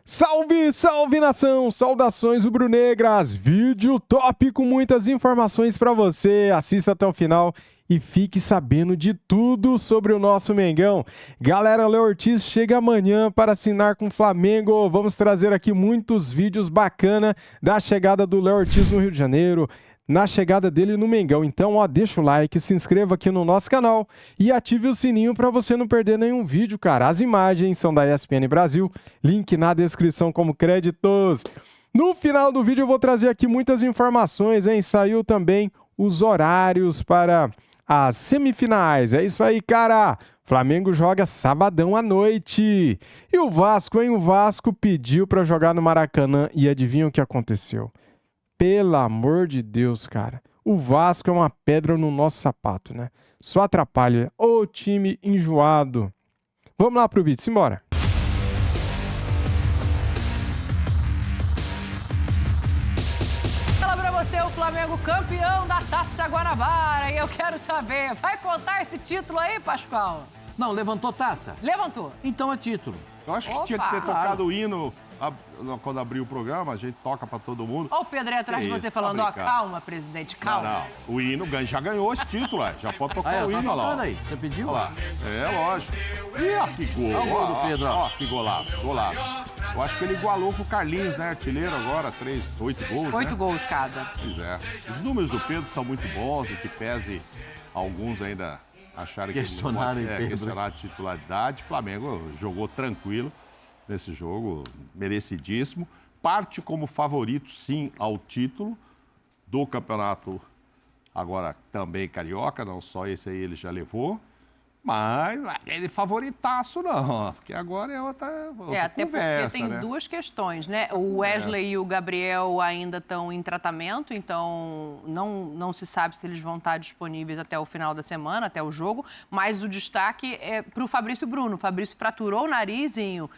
Salve, salve nação! Saudações rubro-negras! Vídeo top com muitas informações para você. Assista até o final e fique sabendo de tudo sobre o nosso Mengão. Galera, Léo Ortiz chega amanhã para assinar com o Flamengo. Vamos trazer aqui muitos vídeos bacana da chegada do Léo Ortiz no Rio de Janeiro, na chegada dele no Mengão. Então, deixa o like, se inscreva aqui no nosso canal e ative o sininho para você não perder nenhum vídeo, cara. As imagens são da ESPN Brasil, link na descrição como créditos. No final do vídeo eu vou trazer aqui muitas informações, hein? Saiu também os horários para as semifinais. É isso aí, cara. Flamengo joga sabadão à noite. E o Vasco, hein? O Vasco pediu para jogar no Maracanã e adivinha o que aconteceu? Pelo amor de Deus, cara. O Vasco é uma pedra no nosso sapato, né? Só atrapalha. Ô time enjoado. Vamos lá pro vídeo, simbora. Fala pra você, o Flamengo campeão da Taça Guanabara. E eu quero saber, vai contar esse título aí, Pascoal? Não, levantou taça? Levantou. Então é título. Eu acho que tinha que ter tocado o hino quando abriu o programa, a gente toca pra todo mundo. Olha o Pedro aí atrás de você falando, calma, presidente, calma. Não. O hino já ganhou esse título, já pode tocar o hino, olha lá. Aí. Você pediu? Olha lá. É, lógico. Ih, que gol. Olha o gol do Pedro, ó. Que golaço. Eu acho que ele igualou com o Carlinhos, né? Artilheiro agora, 8 gols, 8 né? gols cada. Pois é. Os números do Pedro são muito bons, e que pese alguns ainda acharem que questionar a titularidade. Flamengo jogou tranquilo nesse jogo, merecidíssimo. Parte como favorito, sim, ao título do campeonato, agora também carioca, não só esse aí ele já levou. Mas ele favoritaço não, porque agora é outra até conversa, porque tem duas questões, né? O Wesley e o Gabriel ainda estão em tratamento, então não se sabe se eles vão estar disponíveis até o final da semana, até o jogo, mas o destaque é para o Fabrício Bruno. O Fabrício fraturou o narizinho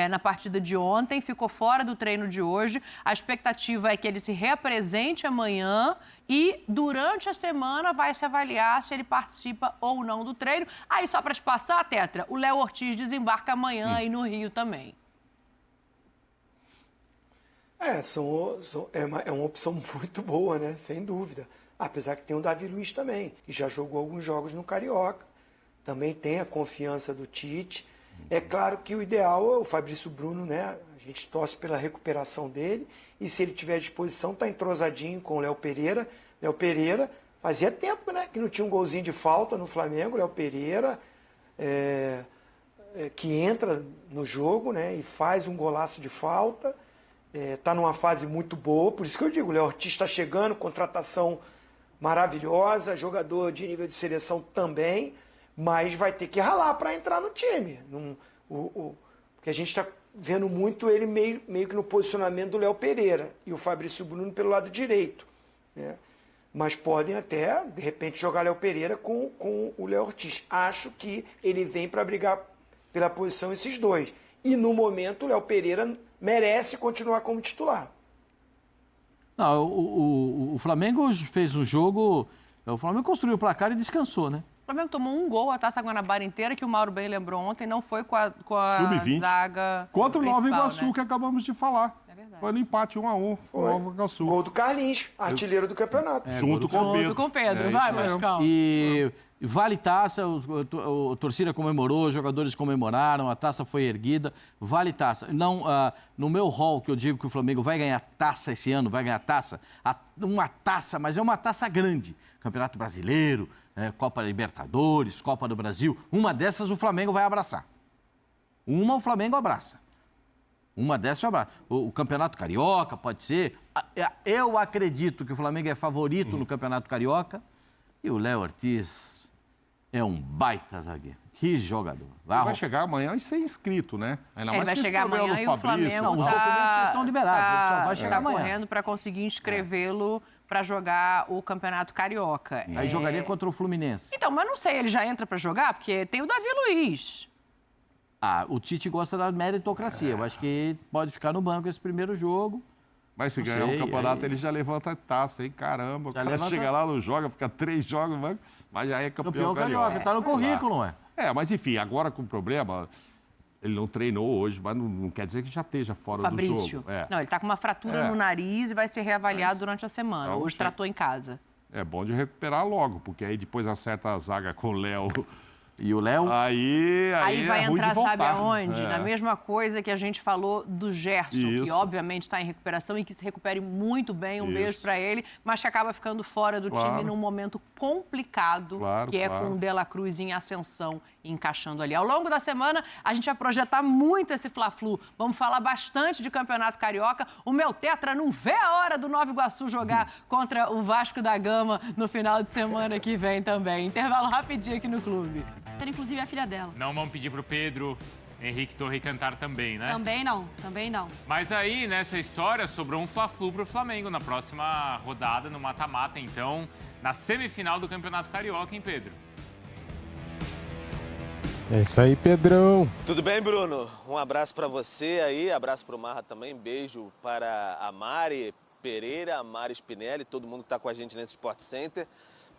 na partida de ontem, ficou fora do treino de hoje. A expectativa é que ele se reapresente amanhã e durante a semana vai se avaliar se ele participa ou não do treino. Aí, só para te passar, Tetra, o Léo Ortiz desembarca amanhã aí no Rio também. É uma opção muito boa, né? Sem dúvida. Apesar que tem o Davi Luiz também, que já jogou alguns jogos no Carioca. Também tem a confiança do Tite. É claro que o ideal é o Fabrício Bruno, né? A gente torce pela recuperação dele. E se ele tiver à disposição, tá entrosadinho com o Léo Pereira. Léo Pereira fazia tempo, né? Que não tinha um golzinho de falta no Flamengo. Léo Pereira, que entra no jogo, né? E faz um golaço de falta. Tá numa fase muito boa. Por isso que eu digo, o Léo Ortiz está chegando, contratação maravilhosa, jogador de nível de seleção também. Mas vai ter que ralar para entrar no time. Porque a gente está vendo muito ele meio que no posicionamento do Léo Pereira e o Fabrício Bruno pelo lado direito, né? Mas podem até, de repente, jogar Léo Pereira com o Léo Ortiz. Acho que ele vem para brigar pela posição esses dois. E, no momento, o Léo Pereira merece continuar como titular. Não, o Flamengo fez um jogo... O Flamengo construiu o placar e descansou, né? O Flamengo tomou um gol, a Taça Guanabara inteira, que o Mauro bem lembrou ontem, não foi com a zaga contra o Nova Iguaçu, né? Que acabamos de falar. É verdade. Foi no empate 1-1 com o Nova Iguaçu. Gol do Carlinhos, artilheiro do campeonato. Junto com o Pedro. Junto com o Pedro. Vai, Pascal. E vale taça, a torcida comemorou, os jogadores comemoraram, a taça foi erguida, vale taça. Não, no meu hall, que eu digo que o Flamengo vai ganhar taça esse ano, vai ganhar taça, uma taça, mas é uma taça grande. Campeonato Brasileiro, Copa Libertadores, Copa do Brasil. Uma dessas o Flamengo vai abraçar. O Flamengo abraça. Uma dessas abraça. O Campeonato Carioca pode ser. Eu acredito que o Flamengo é favorito no Campeonato Carioca. E o Léo Ortiz é um baita zagueiro. Que jogador. Vai chegar amanhã e ser inscrito, né? Ainda mais vai que chegar amanhã e o Flamengo Não, os documentos estão liberados. Ele só vai chegar amanhã. Correndo para conseguir inscrevê-lo para jogar o Campeonato Carioca. Aí jogaria contra o Fluminense. Então, mas não sei, ele já entra para jogar? Porque tem o Davi Luiz. O Tite gosta da meritocracia. Eu acho que pode ficar no banco esse primeiro jogo. Mas se ganhar o campeonato, ele já levanta a taça, hein? Caramba, o cara chega lá, não joga, fica 3 jogos no banco, mas já é campeão carioca. Tá no currículo, mas enfim, agora com o problema, Ele não treinou hoje, mas não quer dizer que já esteja fora do jogo. Não, ele está com uma fratura no nariz e vai ser reavaliado durante a semana. Então, Hoje tratou em casa. É bom de recuperar logo, porque aí depois acerta a zaga com o Léo. E o Léo? Aí vai é ruim entrar, de voltar. sabe aonde? Na mesma coisa que a gente falou do Gerson, que obviamente está em recuperação e que se recupere muito bem. Um beijo para ele, mas que acaba ficando fora do time num momento complicado, que é com o De La Cruz em ascensão e encaixando ali. Ao longo da semana, a gente vai projetar muito esse Fla-Flu. Vamos falar bastante de Campeonato Carioca. O meu tetra não vê a hora do Nova Iguaçu jogar contra o Vasco da Gama no final de semana que vem também. Intervalo rapidinho aqui no clube. Inclusive a filha dela. Não vamos pedir pro Pedro Henrique Torre cantar também, né? Também não. Mas aí, nessa história, sobrou um Fla-Flu pro Flamengo na próxima rodada, no mata-mata, então, na semifinal do Campeonato Carioca, hein, Pedro? É isso aí, Pedrão. Tudo bem, Bruno? Um abraço para você aí, abraço para o Marra também, beijo para a Mari Pereira, a Mari Spinelli, todo mundo que está com a gente nesse Sport Center.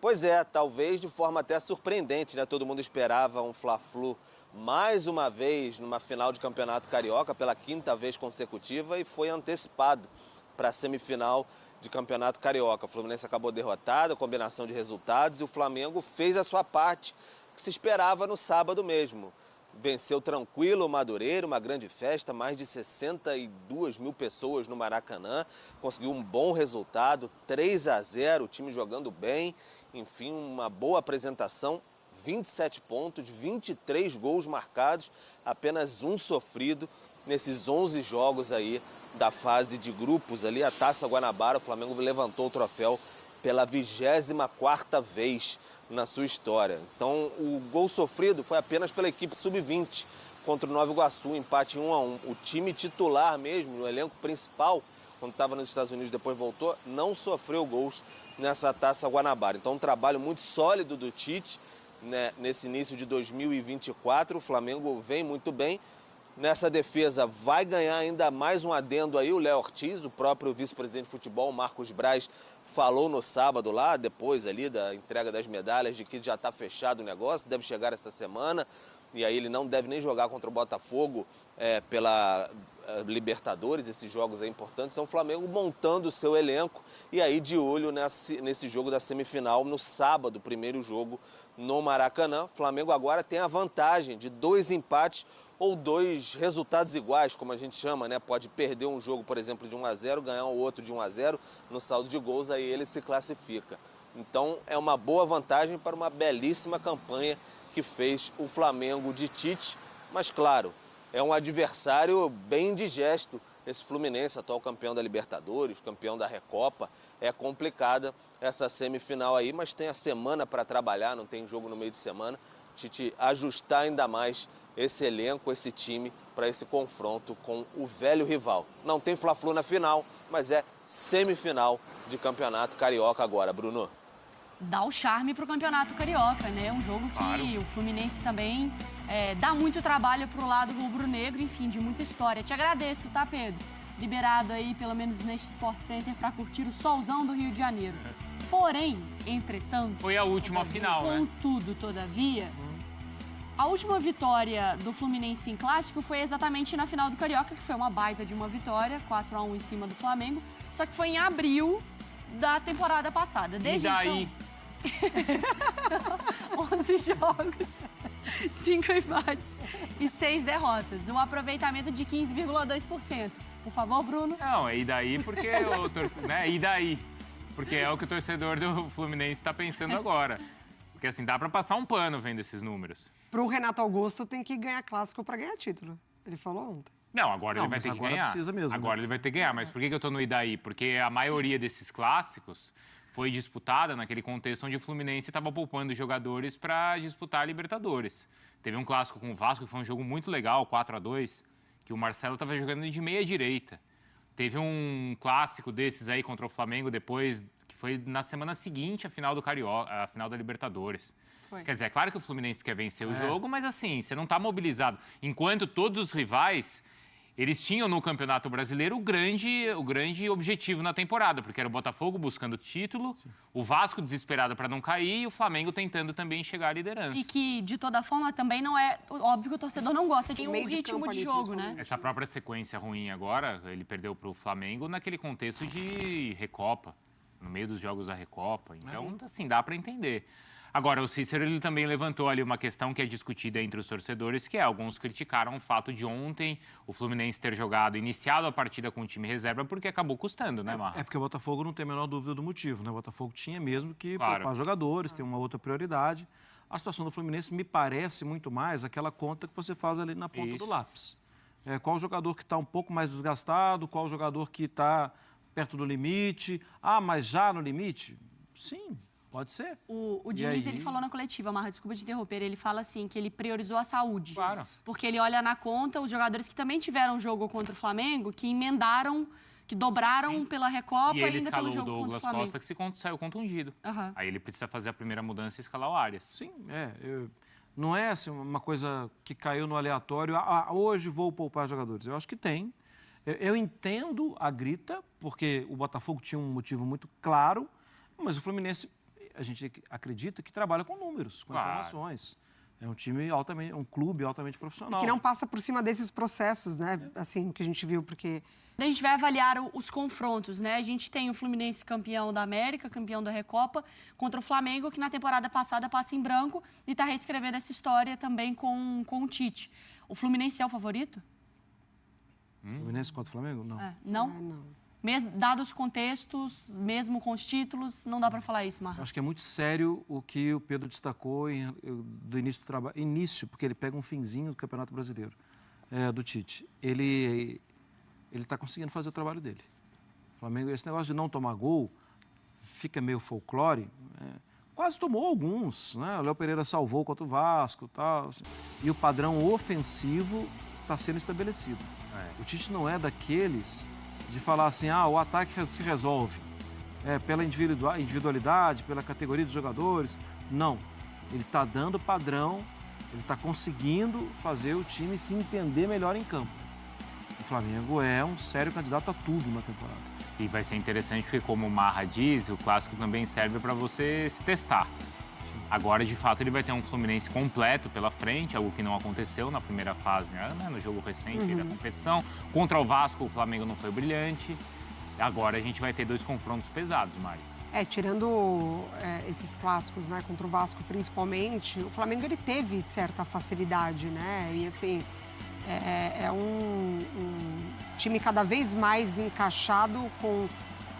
Pois é, talvez de forma até surpreendente, né? Todo mundo esperava um Fla-Flu mais uma vez numa final de Campeonato Carioca, pela 5ª vez consecutiva, e foi antecipado para a semifinal de Campeonato Carioca. O Fluminense acabou derrotado, a combinação de resultados, e o Flamengo fez a sua parte, que se esperava no sábado mesmo. Venceu tranquilo o Madureira, uma grande festa, mais de 62 mil pessoas no Maracanã, conseguiu um bom resultado, 3-0, o time jogando bem. Enfim, uma boa apresentação, 27 pontos, 23 gols marcados, apenas um sofrido nesses 11 jogos aí da fase de grupos ali. A Taça Guanabara, o Flamengo levantou o troféu pela 24ª vez na sua história. Então, o gol sofrido foi apenas pela equipe sub-20 contra o Nova Iguaçu, empate 1-1. O time titular mesmo, o elenco principal, quando estava nos Estados Unidos, depois voltou, não sofreu gols nessa Taça Guanabara. Então, um trabalho muito sólido do Tite, né, nesse início de 2024. O Flamengo vem muito bem. Nessa defesa vai ganhar ainda mais um adendo aí, o Léo Ortiz, o próprio vice-presidente de futebol, Marcos Braz, falou no sábado lá, depois ali da entrega das medalhas, de que já está fechado o negócio, deve chegar essa semana. E aí ele não deve nem jogar contra o Botafogo pela Libertadores, esses jogos aí importantes. Então o Flamengo montando o seu elenco e aí de olho nesse jogo da semifinal no sábado, primeiro jogo no Maracanã. O Flamengo agora tem a vantagem de 2 empates ou 2 resultados iguais, como a gente chama, né? Pode perder um jogo, por exemplo, de 1-0, ganhar o outro de 1-0 no saldo de gols, aí ele se classifica. Então é uma boa vantagem para uma belíssima campanha que fez o Flamengo de Tite, mas claro, é um adversário bem indigesto, esse Fluminense, atual campeão da Libertadores, campeão da Recopa. É complicada essa semifinal aí, mas tem a semana para trabalhar, não tem jogo no meio de semana. Tite ajustar ainda mais esse elenco, esse time, para esse confronto com o velho rival. Não tem Fla-Flu na final, mas é semifinal de Campeonato Carioca agora, Bruno. Dá o charme pro Campeonato Carioca, né? Um jogo que o Fluminense também dá muito trabalho pro lado rubro-negro, enfim, de muita história. Te agradeço, tá, Pedro? Liberado aí, pelo menos neste Sport Center, para curtir o solzão do Rio de Janeiro. Porém, entretanto... Foi a última final, né? Contudo, todavia, a última vitória do Fluminense em clássico foi exatamente na final do Carioca, que foi uma baita de uma vitória, 4-1 em cima do Flamengo, só que foi em abril da temporada passada. Desde e daí? Então, 11 jogos, 5 empates e 6 derrotas. Um aproveitamento de 15,2%. Por favor, Bruno. Não, e daí porque né? E daí? Porque é o que o torcedor do Fluminense está pensando agora. Porque assim, dá para passar um pano vendo esses números. Pro Renato Augusto tem que ganhar clássico para ganhar título. Ele falou ontem. Não, agora ele vai ter que ganhar. Precisa mesmo, agora ele vai ter que ganhar. Mas por que eu tô no e daí? Porque a maioria desses clássicos foi disputada naquele contexto onde o Fluminense estava poupando jogadores para disputar a Libertadores. Teve um clássico com o Vasco, que foi um jogo muito legal, 4-2, que o Marcelo estava jogando de meia direita. Teve um clássico desses aí contra o Flamengo depois, que foi na semana seguinte a final do Carioca, a final da Libertadores. Foi. Quer dizer, é claro que o Fluminense quer vencer o jogo, mas assim, você não está mobilizado. Enquanto todos os rivais eles tinham no Campeonato Brasileiro o grande objetivo na temporada, porque era o Botafogo buscando o título, o Vasco desesperado para não cair e o Flamengo tentando também chegar à liderança. E que, de toda forma, também não é... Óbvio que o torcedor não gosta de um ritmo de jogo, né? Essa própria sequência ruim agora, ele perdeu para o Flamengo naquele contexto de Recopa, no meio dos jogos da Recopa. Então, assim, dá para entender. Agora, o Cícero ele também levantou ali uma questão que é discutida entre os torcedores, que é, alguns criticaram o fato de ontem o Fluminense ter iniciado a partida com o time reserva, porque acabou custando, né, Marra? É porque o Botafogo não tem a menor dúvida do motivo, né? O Botafogo tinha mesmo que poupar jogadores, tem uma outra prioridade. A situação do Fluminense me parece muito mais aquela conta que você faz ali na ponta do lápis. Qual jogador que está um pouco mais desgastado, qual jogador que está perto do limite. Ah, mas já no limite? Sim. Pode ser. O Diniz, ele falou na coletiva, Marra, desculpa te interromper, ele fala assim, que ele priorizou a saúde. Claro. Porque ele olha na conta os jogadores que também tiveram jogo contra o Flamengo, que emendaram, que dobraram pela Recopa e ainda pelo jogo contra o Flamengo. E ele escalou o Douglas Costa, que saiu contundido. Aí ele precisa fazer a primeira mudança e escalar o Arias. Sim, não é assim, uma coisa que caiu no aleatório, hoje vou poupar jogadores. Eu acho que tem. Eu entendo a grita, porque o Botafogo tinha um motivo muito claro, mas o Fluminense... A gente acredita que trabalha com números, com informações. É um time altamente, um clube altamente profissional. E que não passa por cima desses processos, né? Assim, o que a gente viu, porque... A gente vai avaliar os confrontos, né? A gente tem o Fluminense campeão da América, campeão da Recopa, contra o Flamengo, que na temporada passada passa em branco e está reescrevendo essa história também com o Tite. O Fluminense é o favorito? Fluminense contra o Flamengo? Não. Não? Não. Dados os contextos, mesmo com os títulos, não dá para falar isso, Marra. Acho que é muito sério o que o Pedro destacou do início do trabalho. Porque ele pega um finzinho do Campeonato Brasileiro, do Tite. Ele está conseguindo fazer o trabalho dele. O Flamengo, esse negócio de não tomar gol, fica meio folclore. Quase tomou alguns, né? O Léo Pereira salvou contra o Vasco, tal. Assim. E o padrão ofensivo está sendo estabelecido. O Tite não é daqueles de falar assim, o ataque se resolve pela individualidade, pela categoria dos jogadores. Não. Ele está dando padrão, ele está conseguindo fazer o time se entender melhor em campo. O Flamengo é um sério candidato a tudo na temporada. E vai ser interessante porque, como o Marra diz, o Clássico também serve para você se testar. Agora, de fato, ele vai ter um Fluminense completo pela frente, algo que não aconteceu na primeira fase, né? No jogo recente da competição. Contra o Vasco, o Flamengo não foi brilhante. Agora a gente vai ter 2 confrontos pesados, Mari. Tirando esses clássicos, né, contra o Vasco principalmente, o Flamengo ele teve certa facilidade, né? E assim, é um time cada vez mais encaixado com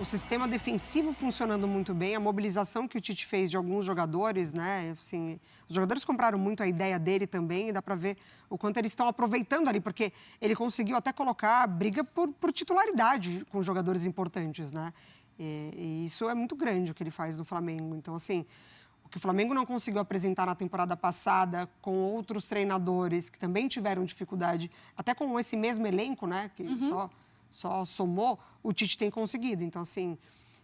o sistema defensivo funcionando muito bem, a mobilização que o Tite fez de alguns jogadores, né? Assim, os jogadores compraram muito a ideia dele também e dá para ver o quanto eles estão aproveitando ali, porque ele conseguiu até colocar briga por titularidade com jogadores importantes, né? E isso é muito grande o que ele faz no Flamengo. Então, assim, o que o Flamengo não conseguiu apresentar na temporada passada com outros treinadores que também tiveram dificuldade, até com esse mesmo elenco, né? Que só somou, o Tite tem conseguido. Então, assim,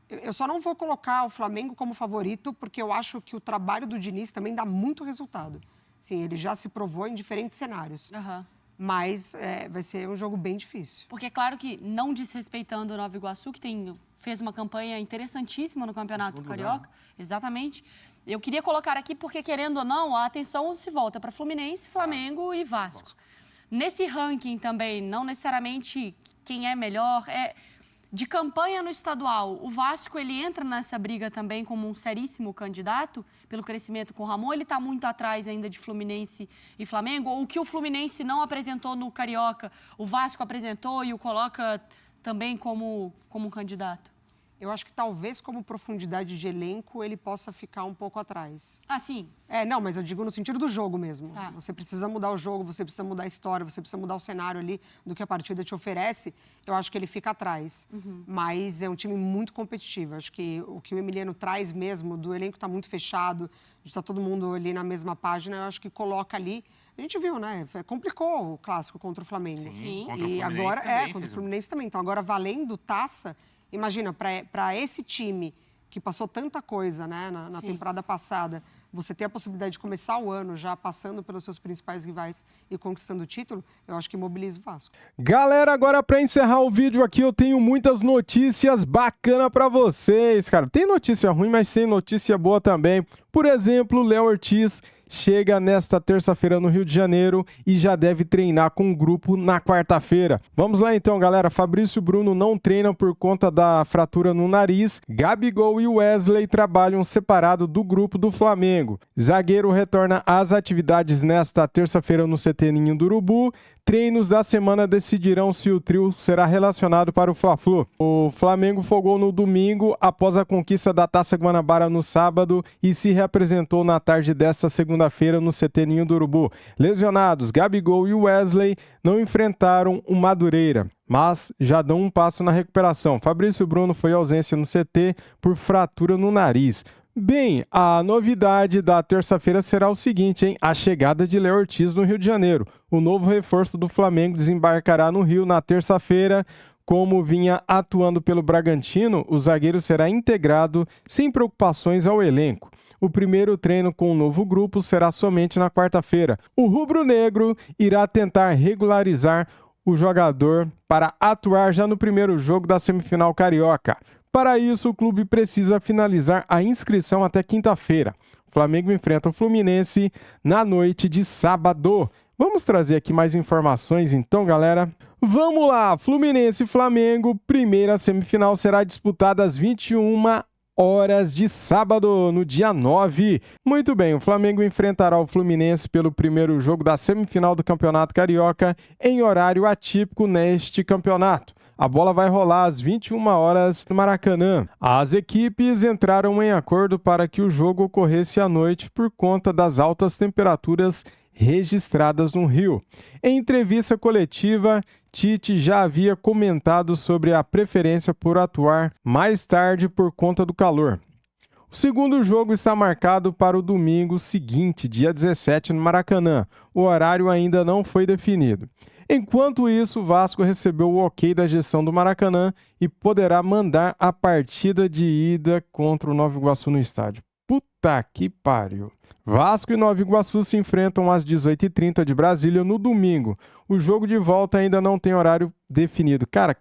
eu só não vou colocar o Flamengo como favorito, porque eu acho que o trabalho do Diniz também dá muito resultado. Sim, ele já se provou em diferentes cenários. Mas vai ser um jogo bem difícil. Porque é claro que, não desrespeitando o Nova Iguaçu, que fez uma campanha interessantíssima no Campeonato Carioca. Exatamente. Eu queria colocar aqui, porque, querendo ou não, a atenção se volta para Fluminense, Flamengo e Vasco. Nesse ranking também, não necessariamente quem é melhor, de campanha no estadual, o Vasco ele entra nessa briga também como um seríssimo candidato pelo crescimento com o Ramon, ele está muito atrás ainda de Fluminense e Flamengo, ou o que o Fluminense não apresentou no Carioca, o Vasco apresentou e o coloca também como candidato? Eu acho que talvez como profundidade de elenco ele possa ficar um pouco atrás. Sim. Não, mas eu digo no sentido do jogo mesmo. Você precisa mudar o jogo, você precisa mudar a história, você precisa mudar o cenário ali do que a partida te oferece. Eu acho que ele fica atrás. Mas é um time muito competitivo. Acho que o Emiliano traz mesmo, do elenco está muito fechado, está todo mundo ali na mesma página, eu acho que coloca ali. A gente viu, né? Complicou o clássico contra o Flamengo. Sim. E agora contra o Fluminense também. Então agora valendo taça. Imagina, para esse time que passou tanta coisa, né, na temporada passada, você ter a possibilidade de começar o ano já passando pelos seus principais rivais e conquistando o título, eu acho que mobiliza o Vasco. Galera, agora para encerrar o vídeo aqui, eu tenho muitas notícias bacanas para vocês, cara. Tem notícia ruim, mas tem notícia boa também. Por exemplo, Léo Ortiz chega nesta terça-feira no Rio de Janeiro e já deve treinar com o grupo na quarta-feira. Vamos lá então, galera. Fabrício Bruno não treina por conta da fratura no nariz. Gabigol e Wesley trabalham separado do grupo do Flamengo. Zagueiro retorna às atividades nesta terça-feira no CT Ninho do Urubu. Treinos da semana decidirão se o trio será relacionado para o Fla-Flu. O Flamengo folgou no domingo após a conquista da Taça Guanabara no sábado e se reapresentou na tarde desta segunda-feira no CT Ninho do Urubu. Lesionados, Gabigol e Wesley não enfrentaram o Madureira, mas já dão um passo na recuperação. Fabrício Bruno foi ausência no CT por fratura no nariz. Bem, a novidade da terça-feira será o seguinte, hein? A chegada de Léo Ortiz no Rio de Janeiro. O novo reforço do Flamengo desembarcará no Rio na terça-feira. Como vinha atuando pelo Bragantino, o zagueiro será integrado sem preocupações ao elenco. O primeiro treino com o novo grupo será somente na quarta-feira. O rubro-negro irá tentar regularizar o jogador para atuar já no primeiro jogo da semifinal carioca. Para isso, o clube precisa finalizar a inscrição até quinta-feira. O Flamengo enfrenta o Fluminense na noite de sábado. Vamos trazer aqui mais informações então, galera. Vamos lá, Fluminense e Flamengo, primeira semifinal será disputada às 21 horas de sábado, no dia 9. Muito bem, o Flamengo enfrentará o Fluminense pelo primeiro jogo da semifinal do Campeonato Carioca em horário atípico neste campeonato. A bola vai rolar às 21 horas no Maracanã. As equipes entraram em acordo para que o jogo ocorresse à noite por conta das altas temperaturas registradas no Rio. Em entrevista coletiva, Tite já havia comentado sobre a preferência por atuar mais tarde por conta do calor. O segundo jogo está marcado para o domingo seguinte, dia 17, no Maracanã. O horário ainda não foi definido. Enquanto isso, o Vasco recebeu o ok da gestão do Maracanã e poderá mandar a partida de ida contra o Nova Iguaçu no estádio. Puta que pariu. Vasco e Nova Iguaçu se enfrentam às 18h30 de Brasília no domingo. O jogo de volta ainda não tem horário definido. Cara,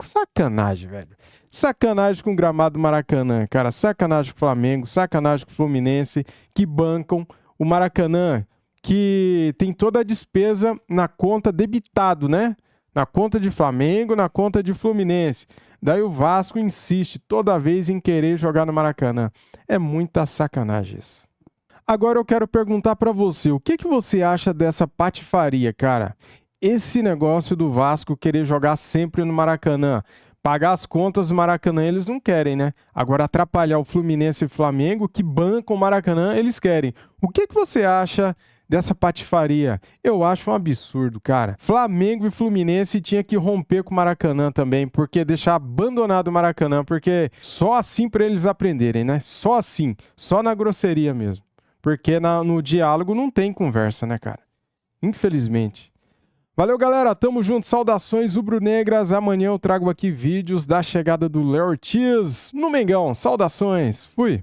sacanagem, velho. Sacanagem com o gramado do Maracanã, cara. Sacanagem com o Flamengo, sacanagem com o Fluminense, que bancam o Maracanã, que tem toda a despesa na conta debitado, né? Na conta de Flamengo, na conta de Fluminense. Daí o Vasco insiste toda vez em querer jogar no Maracanã. É muita sacanagem isso. Agora eu quero perguntar pra você, o que você acha dessa patifaria, cara? Esse negócio do Vasco querer jogar sempre no Maracanã. Pagar as contas do Maracanã eles não querem, né? Agora atrapalhar o Fluminense e o Flamengo, que bancam o Maracanã, eles querem. O que você acha dessa patifaria? Eu acho um absurdo, cara. Flamengo e Fluminense tinha que romper com o Maracanã também, porque deixar abandonado o Maracanã, porque só assim para eles aprenderem, né? Só assim, só na grosseria mesmo. Porque no diálogo não tem conversa, né, cara? Infelizmente. Valeu, galera. Tamo junto. Saudações rubro-negras. Amanhã eu trago aqui vídeos da chegada do Léo Ortiz no Mengão. Saudações. Fui.